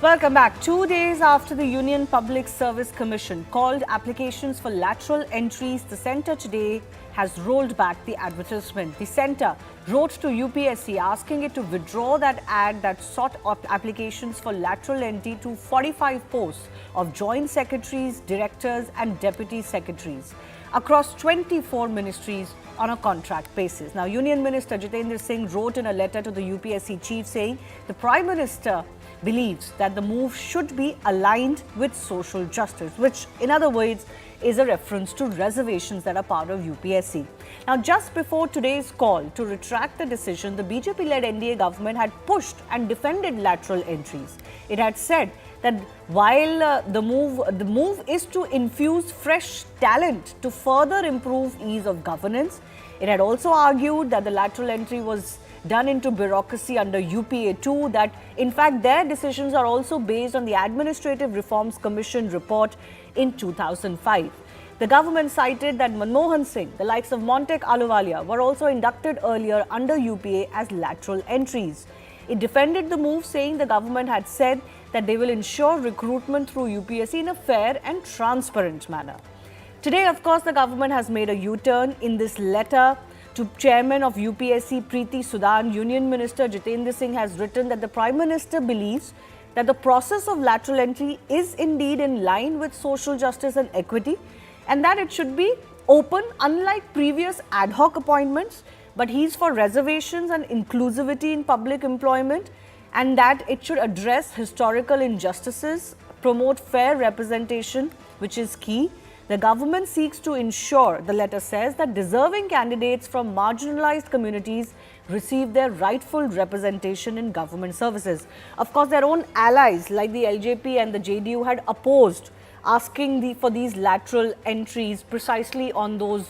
Welcome back. 2 days after the Union Public Service Commission called applications for lateral entries, the centre today has rolled back the advertisement. The centre wrote to UPSC asking it to withdraw that ad that sought applications for lateral entry to 45 posts of joint secretaries, directors and deputy secretaries across 24 ministries on a contract basis. Now, Union Minister Jitender Singh wrote in a letter to the UPSC chief saying the Prime Minister believes that the move should be aligned with social justice, which in other words is a reference to reservations that are part of UPSC. Now, just before today's call to retract the decision, the BJP-led NDA government had pushed and defended lateral entries. It had said that while the move is to infuse fresh talent to further improve ease of governance, it had also argued that the lateral entry was done into bureaucracy under UPA 2, that in fact their decisions are also based on the Administrative Reforms Commission report in 2005. The government cited that Manmohan Singh, the likes of Montek Ahluwalia, were also inducted earlier under UPA as lateral entries. It defended the move, saying the government had said that they will ensure recruitment through UPSC in a fair and transparent manner. Today, of course, the government has made a U-turn. In this letter to Chairman of UPSC Preeti Sudan, Union Minister Jitender Singh has written that the Prime Minister believes that the process of lateral entry is indeed in line with social justice and equity, and that it should be open unlike previous ad hoc appointments, but he's for reservations and inclusivity in public employment, and that it should address historical injustices, promote fair representation, which is key. The government seeks to ensure, the letter says, that deserving candidates from marginalized communities receive their rightful representation in government services. Of course, their own allies like the LJP and the JDU had opposed asking for these lateral entries precisely on those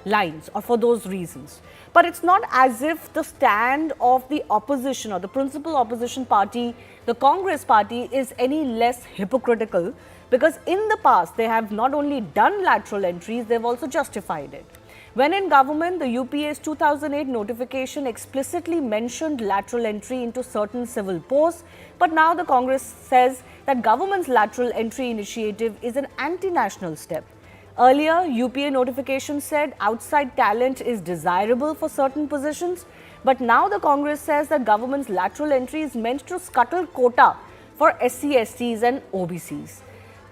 lines or for those reasons. But it's not as if the stand of the opposition or the principal opposition party, the Congress party, is any less hypocritical, because in the past they have not only done lateral entries, they've also justified it. When in government, the UPA's 2008 notification explicitly mentioned lateral entry into certain civil posts, but now the Congress says that government's lateral entry initiative is an anti-national step. Earlier, UPA notification said outside talent is desirable for certain positions, but now the Congress says that government's lateral entry is meant to scuttle quota for SC/STs and OBCs.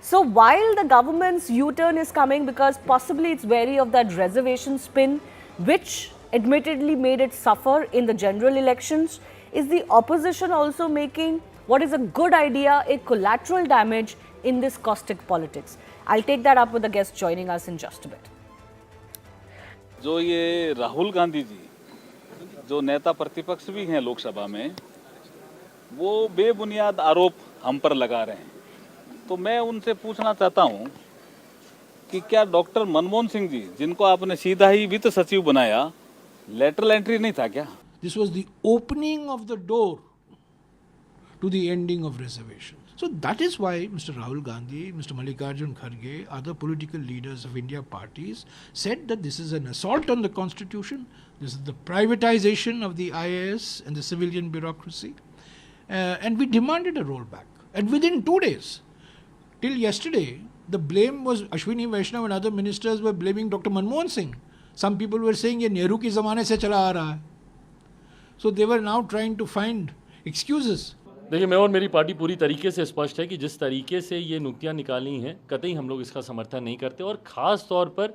So while the government's U-turn is coming because possibly it's wary of that reservation spin, which admittedly made it suffer in the general elections, is the opposition also making what is a good idea a collateral damage in this caustic politics? I'll take that up with the guest joining us in just a bit. जो ये राहुल गांधी जी जो नेता प्रतिपक्ष भी हैं लोकसभा में, वो बेबुनियाद आरोप हम पर लगा रहे हैं। तो मैं उनसे पूछना चाहता हूं कि क्या डॉक्टर मनमोहन सिंह जी, जिनको आपने सीधा ही वित्त सचिव बनाया, लेटरल एंट्री नहीं था क्या? This was the opening of the door to the ending of reservations. So that is why Mr. Rahul Gandhi, Mr. Mallikarjun Kharge, other political leaders of India parties said that this is an assault on the constitution, this is the privatization of the IAS and the civilian bureaucracy, and we demanded a rollback. And within 2 days, till yesterday, the blame was Ashwini Vaishnav and other ministers were blaming Dr. Manmohan Singh. Some people were saying ye Nehru ki zamane se chala aa raha hai. So they were now trying to find excuses. देखिए, मैं और मेरी party पूरी तरीके से स्पष्ट है कि जिस तरीके से ये नियुक्तियां निकाली हैं, कतई हम लोग इसका समर्थन नहीं करते, और ख़ास तौर पर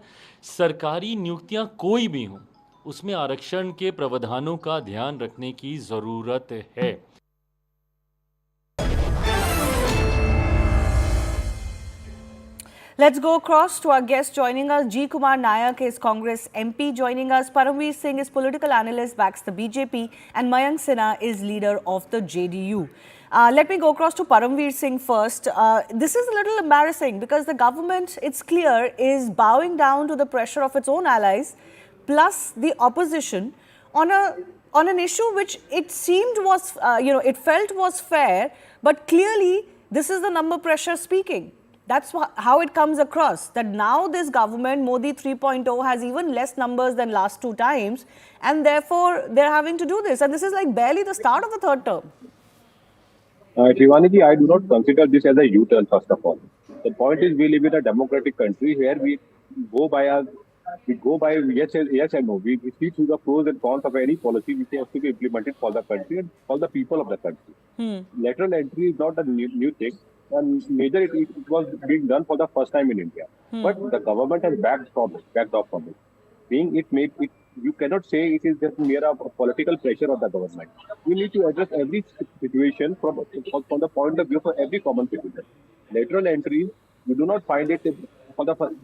सरकारी नियुक्तियां कोई भी हों, उसमें आरक्षण के प्रावधानों का ध्यान रखने की ज़रूरत है। Let's go across to our guest joining us. G. Kumar Nayak is Congress MP joining us. Paramveer Singh is political analyst, backs the BJP, and Mayank Sinha is leader of the JDU. Let me go across to Paramveer Singh first. This is a little embarrassing because the government, it's clear, is bowing down to the pressure of its own allies, plus the opposition, on an issue which it seemed was, it felt was fair, but clearly this is the number pressure speaking. That's how it comes across, that now this government, Modi 3.0, has even less numbers than last two times, and therefore they're having to do this. And this is like barely the start of the third term. Shivani, I do not consider this as a U-turn, first of all. The point is, we live in a democratic country where go by a we go by yes and no. We see through the pros and cons of any policy which has to be implemented for the country and for the people of the country. Lateral entry is not a new thing, and neither it was being done for the first time in India. But the government has backed off from it. Being it may it you cannot say it is just mere a political pressure of the government. We need to address every situation from the point of view for every common citizen. Lateral entry, you do not find it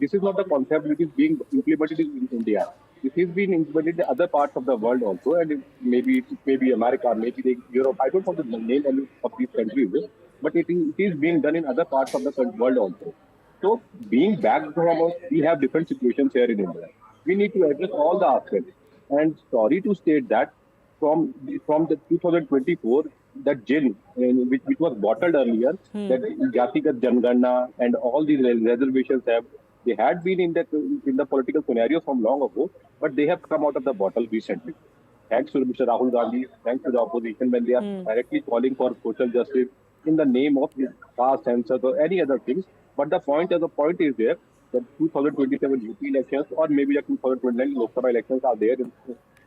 this is not the concept which is being implemented in India. This is being implemented in other parts of the world also, and maybe America, maybe Europe. I don't want to name any of these countries, but it is being done in other parts of the world also. So, being back from us, we have different situations here in India. We need to address all the aspects. And sorry to state that from the 2024, that gin, which was bottled earlier, that Jatigat Janganna and all these reservations they had been in the political scenario from long ago, but they have come out of the bottle recently. Thanks to Mr. Rahul Gandhi, thanks to the opposition when they are directly calling for social justice in the name of caste census or any other things. But the point is there that 2027 UP elections or maybe the 2029 Lok Sabha elections are there.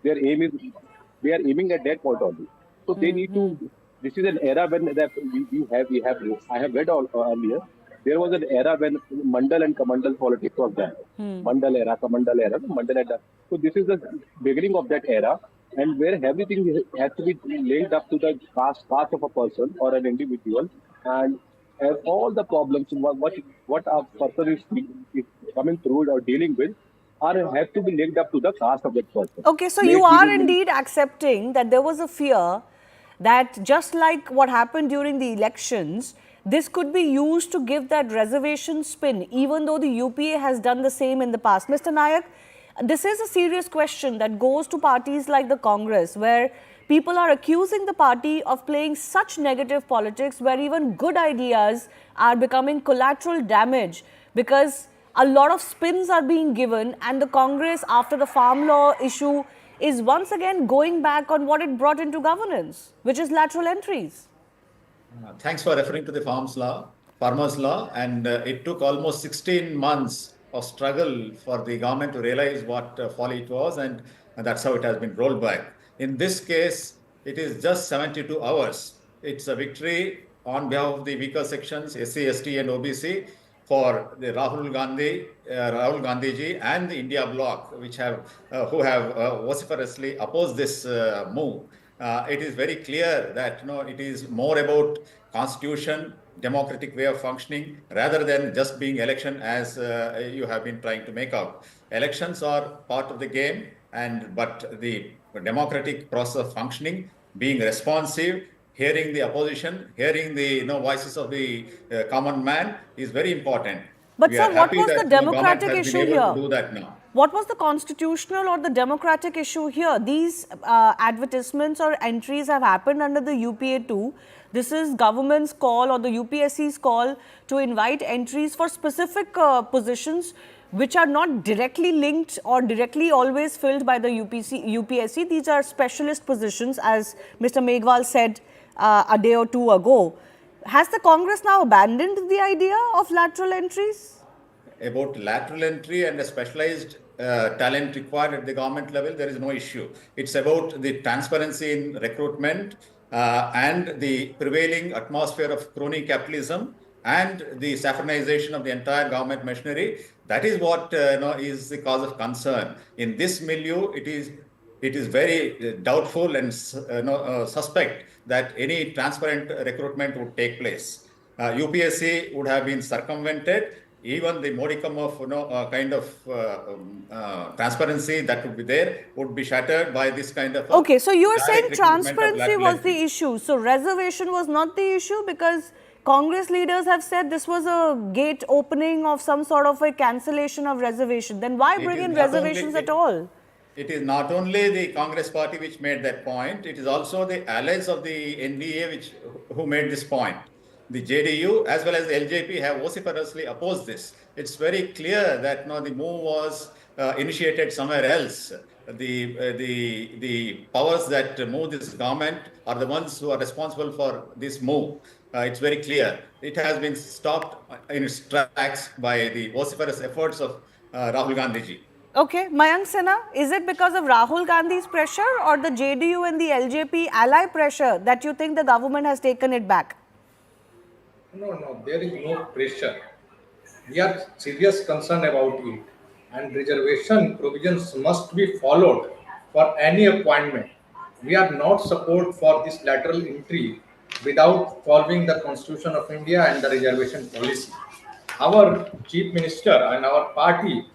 Their aim is they are aiming at that point only. So they need to. This is an era when that we have. I have read earlier. There was an era when Mandal and Kamandal politics was there. Mandal era, Kamandal era, Mandal era. So this is the beginning of that era, and where everything has to be linked up to the caste of a person or an individual, and as all the problems what a person is coming through or dealing with have to be linked up to the caste of that person. Okay, so you are indeed accepting that there was a fear that just like what happened during the elections, this could be used to give that reservation spin, even though the UPA has done the same in the past. Mr. Nayak, this is a serious question that goes to parties like the Congress, where people are accusing the party of playing such negative politics, where even good ideas are becoming collateral damage because a lot of spins are being given, and the Congress, after the farm law issue, is once again going back on what it brought into governance, which is lateral entries. Thanks for referring to the farmers law, and it took almost 16 months of struggle for the government to realize what folly it was, and that's how it has been rolled back. In this case, it is just 72 hours. It's a victory on behalf of the weaker sections, SC, ST and OBC, for the Rahul Gandhiji and the India bloc, who have vociferously opposed this move. It is very clear that it is more about constitution, democratic way of functioning, rather than just being election as you have been trying to make out. Elections are part of the game, but the democratic process of functioning, being responsive, hearing the opposition, hearing the voices of the common man is very important. But sir, what was the democratic issue here? Do that now. What was the constitutional or the democratic issue here? These advertisements or entries have happened under the UPA too. This is government's call or the UPSC's call to invite entries for specific positions which are not directly linked or directly always filled by the UPSC. These are specialist positions, as Mr. Meghwal said a day or two ago. Has the Congress now abandoned the idea of lateral entries? About lateral entry and a specialized talent required at the government level, there is no issue. It's about the transparency in recruitment and the prevailing atmosphere of crony capitalism and the saffronization of the entire government machinery. That is what is the cause of concern. In this milieu, it is very doubtful and suspect that any transparent recruitment would take place. UPSC would have been circumvented. Even the modicum of transparency that would be there would be shattered by this kind of. Okay, so you are saying transparency was the issue. So reservation was not the issue, because Congress leaders have said this was a gate opening of some sort of a cancellation of reservation. Then why bring in reservations at all? It is not only the Congress party which made that point, it is also the allies of the NDA who made this point. The JDU as well as the LJP have vociferously opposed this. It's very clear that the move was initiated somewhere else. The powers that move this government are the ones who are responsible for this move. it's very clear. It has been stopped in its tracks by the vociferous efforts of Rahul Gandhi ji. Okay, Mayank Sinha, is it because of Rahul Gandhi's pressure or the JDU and the LJP ally pressure that you think the government has taken it back? No, there is no pressure. We are serious concerned about it, and reservation provisions must be followed for any appointment. We are not support for this lateral entry without following the Constitution of India and the reservation policy. Our Chief Minister and our party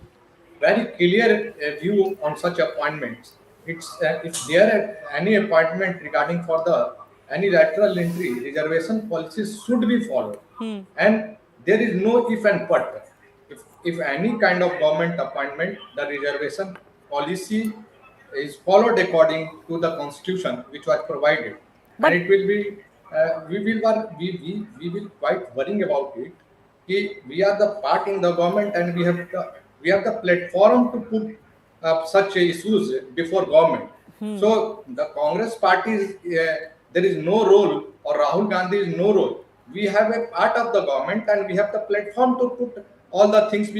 very clear view on such appointments. It's if there are any appointment regarding for the any lateral entry, reservation policies should be followed, and there is no if and but. If any kind of government appointment, the reservation policy is followed according to the constitution which was provided, But- and it will be we will quite worrying about it. We are the part in the government, and we have the platform to put such issues before government. So the Congress party there is no role, or Rahul Gandhi is no role. We have a part of the government, and we have the platform to put all the things,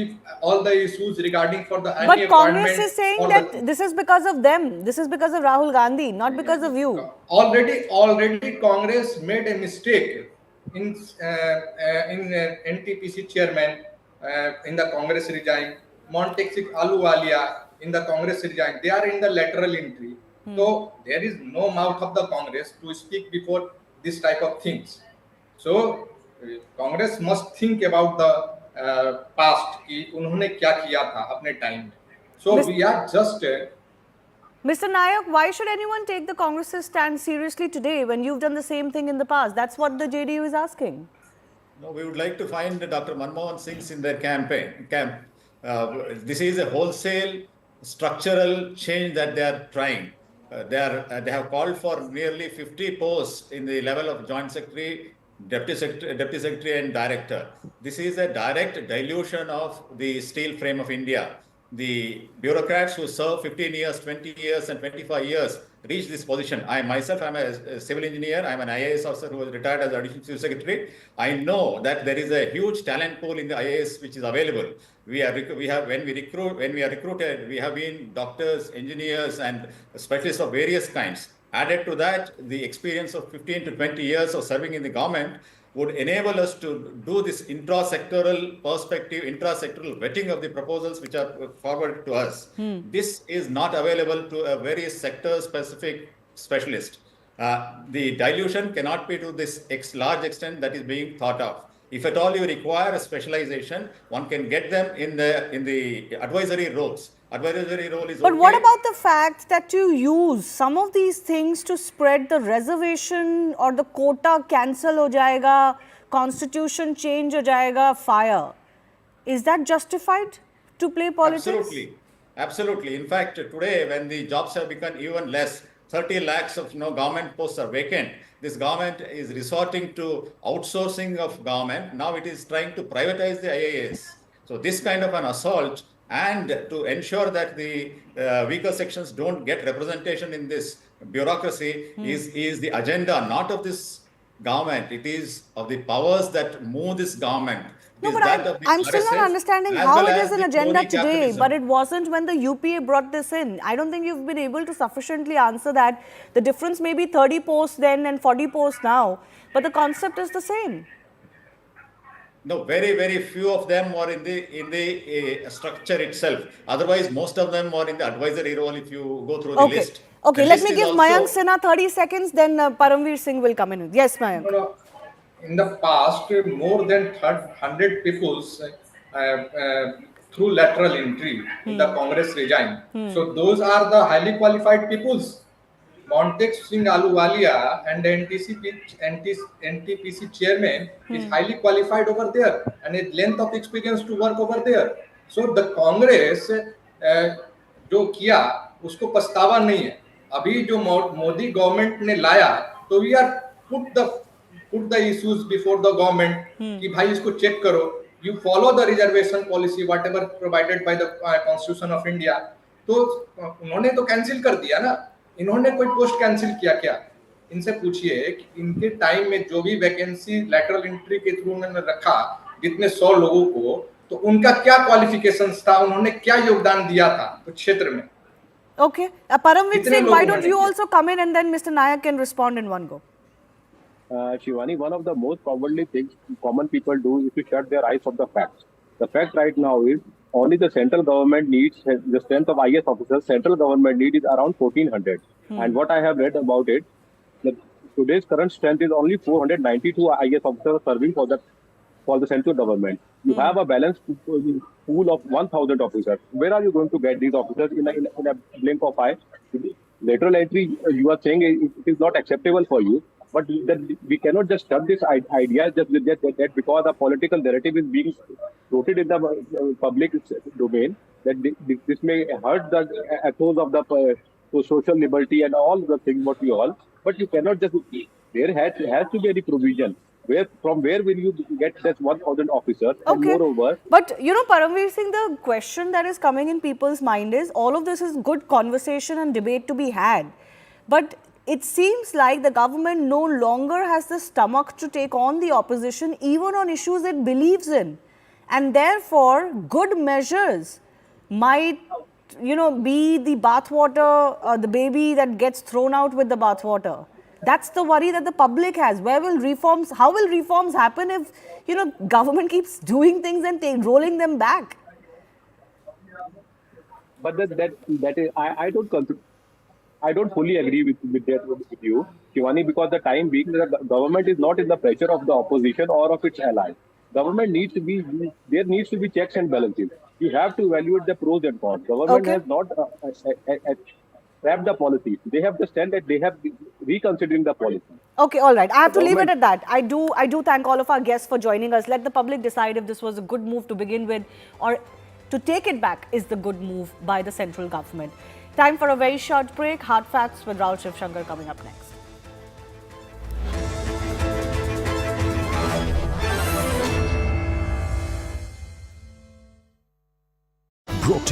all the issues regarding for the But any Congress appointment is saying or that this is because of them. This is because of Rahul Gandhi, not because of you. already Congress made a mistake in NTPC chairman in the Congress regime. Montek Ahluwalia in the Congress regime. They are in the lateral entry. So there is no mouth of the Congress to speak before this type of things. So Congress must think about the past कि उन्होंने क्या किया था अपने time में. So we are just Mr. Nayak, why should anyone take the Congress's stand seriously today when you've done the same thing in the past? That's what the JDU is asking. No, we would like to find Dr. Manmohan Singh's in their camp. This is a wholesale structural change that they are trying. They have called for nearly 50 posts in the level of Joint Secretary, Deputy Secretary and Director. This is a direct dilution of the steel frame of India. The bureaucrats who serve 15 years, 20 years and 25 years reach this position. I myself am a civil engineer. I'm an IAS officer who was retired as Additional Chief Secretary. I know that there is a huge talent pool in the IAS which is available. When we are recruited, we have been doctors, engineers and specialists of various kinds. Added to that, the experience of 15 to 20 years of serving in the government would enable us to do this intra-sectoral perspective, intra-sectoral vetting of the proposals which are forwarded to us. This is not available to a very sector-specific specialist. The dilution cannot be to this large extent that is being thought of. If at all you require a specialization, one can get them in the advisory roles. Advisory role is But okay. what about the fact that you use some of these things to spread the reservation or the quota cancel ho jayega, constitution change ho jayega, fire? Is that justified to play politics? Absolutely. In fact, today when the jobs have become even less, 30 lakhs of government posts are vacant. This government is resorting to outsourcing of government. Now it is trying to privatize the IAS. So this kind of an assault, and to ensure that the weaker sections don't get representation in this bureaucracy is the agenda, not of this government. It is of the powers that move this government. No, but I'm still not understanding how it is an agenda today, but it wasn't when the UPA brought this in. I don't think you've been able to sufficiently answer that. The difference may be 30 posts then and 40 posts now, but the concept is the same. No, very few of them were in the structure itself. Otherwise, most of them were in the advisory role if you go through the list. Okay, let me give Mayank Sinha 30 seconds, then Paramveer Singh will come in. Yes, Mayank. In the past, more than 100 people through lateral entry in the Congress regime. So those are the highly qualified peoples. Montek Singh Ahluwalia and the NTPC chairman is highly qualified over there and a length of experience to work over there. So the Congress जो किया उसको पछतावा नहीं है. अभी जो Modi government ने लाया तो we are put the issues before the government कि भाई इसको चेक करो. You follow the reservation policy whatever provided by the Constitution of India. तो उन्होंने तो कैंसिल कर दिया ना. इन्होंने कोई पोस्ट कैंसिल किया क्या? इनसे पूछिए कि इनके टाइम में जो भी वैकेंसी लेटरल एंट्री के थ्रू उन्होंने रखा, जितने 100 लोगों को, तो उनका क्या क्वालिफिकेशंस था, उन्होंने क्या योगदान दिया था उस क्षेत्र में. Okay. Paramveer कितने Singh, लोग why don't उन्होंने you किया? also come in and then Mr. Nayak can respond in one go? Shivani, one of the most commonly things common people do is to shut their eyes from the facts. The fact right now is only the central government needs the strength of IS officers. Central government need is around 1400. And what I have read about it, the, today's current strength is only 492 IS officers serving for the central government. You have a balanced pool of 1,000 officers. Where are you going to get these officers in a blink of eye? Lateral entry, you are saying it is not acceptable for you. But we cannot just shut this idea just that because a political narrative is being floated in the public domain, that this may hurt the ethos of the social liberty and all the things what we all. But you cannot just, there has to be any provision. From where will you get that 1,000 officers? And Okay. moreover, But you know, Paramveer Singh, the question that is coming in people's mind is all of this is good conversation and debate to be had. But it seems like the government no longer has the stomach to take on the opposition, even on issues it believes in. And therefore, good measures might, you know, be the bathwater, the baby that gets thrown out with the bathwater. That's the worry that the public has. Where will reforms, how will reforms happen if, you know, government keeps doing things and rolling them back? but that is, I don't fully agree with you, Shivani, because the time being, the government is not in the pressure of the opposition or of its allies. Government needs to be, there needs to be checks and balances. You have to evaluate the pros and cons. Government Okay. has not scrapped the policy. They have just said that they have reconsidering the policy. Okay, all right. I have to leave it Government- at that. I do thank all of our guests for joining us. Let the public decide if this was a good move to begin with or to take it back is the good move by the central government. Time for a very short break. Hard Facts with Rahul Shivshankar coming up next. Brought to